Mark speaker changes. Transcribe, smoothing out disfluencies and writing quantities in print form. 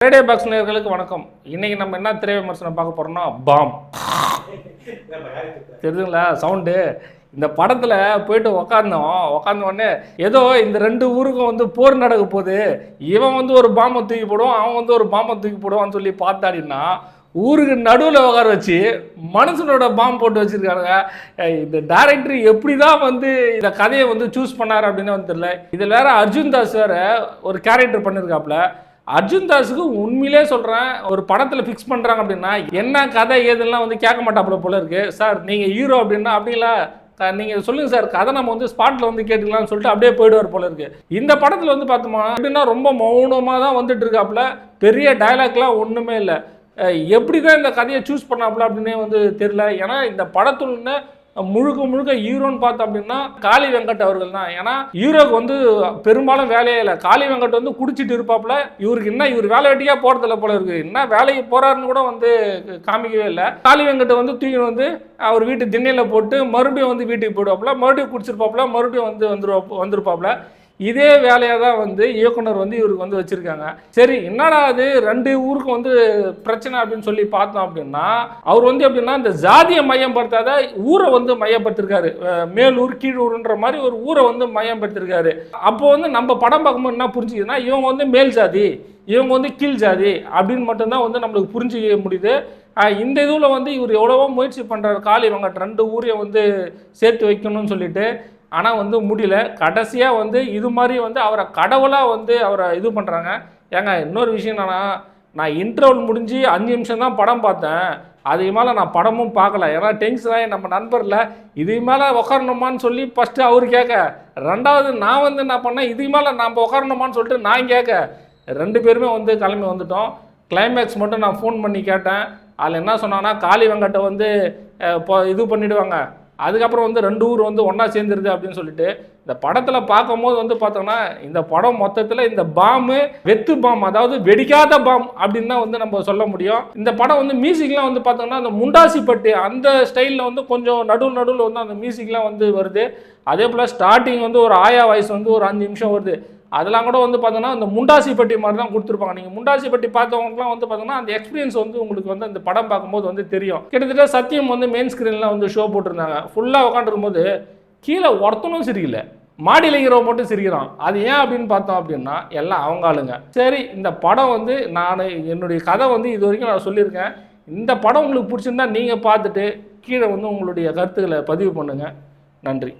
Speaker 1: Radio box நேயர்களுக்கு வணக்கம். இன்னைக்கு நம்ம என்ன திரை விமர்சனம் பார்க்க போறோம்னா பாம். தெரியுதுங்களா சவுண்டு? இந்த படத்தில் போயிட்டு உக்காந்த உடனே ஏதோ இந்த ரெண்டு ஊருக்கும் வந்து போர் நடக்க போகுது, இவன் வந்து ஒரு பாம்பை தூக்கி போடுவான், அவன் வந்து ஒரு பாம்பை தூக்கி போடுவான்னு சொல்லி பார்த்தாடினா ஊருக்கு நடுவில் உட்கார வச்சு மனுஷனோட பாம்பு போட்டு வச்சிருக்காங்க. இந்த டைரக்டர் எப்படி தான் வந்து இந்த கதையை வந்து சூஸ் பண்ணார் அப்படின்னு வந்து தெரியல. இதில் வேற அர்ஜுன் தாஸ் வேற ஒரு கேரக்டர் பண்ணியிருக்காப்புல. அர்ஜுன் தாஸுக்கு உண்மையிலே சொல்கிறேன், ஒரு படத்தில் ஃபிக்ஸ் பண்ணுறாங்க அப்படின்னா என்ன கதை ஏதுலாம் வந்து கேட்க மாட்டாப்புல போல இருக்கு. சார் நீங்கள் ஹீரோ அப்படின்னா அப்படிலாம் நீங்கள் சொல்லுங்கள் சார், கதை நம்ம வந்து ஸ்பாட்டில் வந்து கேட்டுக்கலாம்னு சொல்லிட்டு அப்படியே போயிடுவார் போல இருக்கு. இந்த படத்தில் வந்து பார்த்தோமா அப்படின்னா ரொம்ப மௌனமாக தான் வந்துட்டு இருக்காப்புல. பெரிய டைலாக்லாம் ஒன்றுமே இல்லை. எப்படி தான் இந்த கதையை சூஸ் பண்ணாப்புல அப்படின்னே வந்து தெரியல. ஏன்னா இந்த படத்துலன்னு முழுக்க ஹீரோன்னு பார்த்தோம் அப்படின்னா காளி வெங்கட் அவர்கள் தான். ஏன்னா ஹீரோக்கு வந்து பெரும்பாலும் வேலையே இல்லை. காளி வெங்கட் வந்து குடிச்சிட்டு இருப்பாப்புல. இவருக்கு என்ன இவர் வேலை வெட்டியா போறதில்ல போல இருக்கு. என்ன வேலைக்கு போறாருன்னு கூட வந்து காமிக்கவே இல்லை. காளி வெங்கட் வந்து தூக்கி வந்து அவர் வீட்டு திண்ணையில் போட்டு மறுபடியும் வந்து வீட்டுக்கு போயிடுவாப்புல, மறுபடியும் குடிச்சிருப்பாப்புல, மறுபடியும் வந்து வந்திருப்பாப்புல. இதே வேலையாக தான் வந்து இயக்குனர் வந்து இவருக்கு வந்து வச்சுருக்காங்க. சரி என்னடா அது ரெண்டு ஊருக்கு வந்து பிரச்சனை அப்படின்னு சொல்லி பார்த்தோம் அப்படின்னா, அவர் வந்து எப்படின்னா இந்த ஜாதியை மையப்படுத்தாத ஊரை வந்து மையப்படுத்திருக்காரு. மேலூர் கீழூர்ன்ற மாதிரி ஒரு ஊரை வந்து மையப்படுத்திருக்காரு. அப்போ வந்து நம்ம படம் பார்க்கும்போது என்ன புரிஞ்சுக்குதுன்னா, இவங்க வந்து மேல் ஜாதி, இவங்க வந்து கீழ் ஜாதி அப்படின்னு மட்டும்தான் வந்து நம்மளுக்கு புரிஞ்சிக்க முடியுது. இந்த இதில் வந்து இவர் எவ்வளவோ முயற்சி பண்ணுறாரு, காளி வெங்கட் ரெண்டு ஊரையும் வந்து சேர்த்து வைக்கணும்னு சொல்லிட்டு. ஆனால் வந்து முடியல. கடைசியாக வந்து இது மாதிரி வந்து அவரை கடவுளாக வந்து அவரை இது பண்ணுறாங்க. ஏங்க இன்னொரு விஷயம் என்னன்னா, நான் இன்டர்வல் முடிஞ்சு 5 நிமிஷம் தான் படம் பார்த்தேன். அதுக்கு மேலே நான் படமும் பார்க்கல. ஏன்னா டென்ஷனாக நம்ம நண்பரில் இதுக்கு மேலே உட்காரணுமான்னு சொல்லி ஃபஸ்ட்டு அவர் கேட்க, ரெண்டாவது நான் வந்து என்ன பண்ணேன், இதுக்கு மேலே நம்ம உட்காரணுமான்னு சொல்லிட்டு நான் கேட்க, ரெண்டு பேருமே வந்து கிளம்பி வந்துட்டோம். கிளைமேக்ஸ் மட்டும் நான் ஃபோன் பண்ணி கேட்டேன். அதில் என்ன சொன்னாங்கன்னா, காளி வெங்கட்டை வந்து இது பண்ணிவிடுவாங்க, அதுக்கப்புறம் வந்து ரெண்டு ஊர் வந்து ஒன்றா சேர்ந்துருது அப்படின்னு சொல்லிட்டு. இந்த படத்தில் பார்க்கும்போது வந்து பார்த்தோம்னா இந்த படம் மொத்தத்தில் இந்த பாம்பு வெத்து பாம், அதாவது வெடிக்காத பாம் அப்படின்னு தான் வந்து நம்ம சொல்ல முடியும். இந்த படம் வந்து மியூசிக்லாம் வந்து பார்த்தோம்னா அந்த முண்டாசிப்பட்டு அந்த ஸ்டைலில் வந்து கொஞ்சம் நடுவில் வந்து அந்த மியூசிக்லாம் வந்து வருது. அதே போல் ஸ்டார்டிங் வந்து ஒரு ஆயா வாய்ஸ் வந்து ஒரு 5 நிமிஷம் வருது. அதெல்லாம் கூட வந்து பார்த்தோன்னா அந்த முண்டாசிப்பட்டி மாதிரி தான் கொடுத்துருப்பாங்க. நீங்கள் முண்டாசிப்பட்டி பார்த்தவங்களுக்குலாம் வந்து பார்த்தோன்னா அந்த எக்ஸ்பீரியன்ஸ் வந்து உங்களுக்கு வந்து அந்த படம் பார்க்கும்போது வந்து தெரியும். கிட்டத்தட்ட சத்தியம் வந்து மெயின் ஸ்க்ரீனில் வந்து ஷோ போட்டிருந்தாங்க. ஃபுல்லாக உட்காந்துருக்கும் போது கீழே ஒருத்தனும் சிரிக்கல, மாடியில் ஹீரோ மட்டும் சிரிக்கிறான். அது ஏன் அப்படின்னு பார்த்தோம் அப்படின்னா எல்லாம் அவங்க ஆளுங்க. சரி இந்த படம் வந்து நான் என்னுடைய கதை வந்து இது வரைக்கும் நான் சொல்லியிருக்கேன். இந்த படம் உங்களுக்கு பிடிச்சிருந்தா நீங்கள் பார்த்துட்டு கீழே வந்து உங்களுடைய கருத்துக்களை பதிவு பண்ணுங்கள். நன்றி.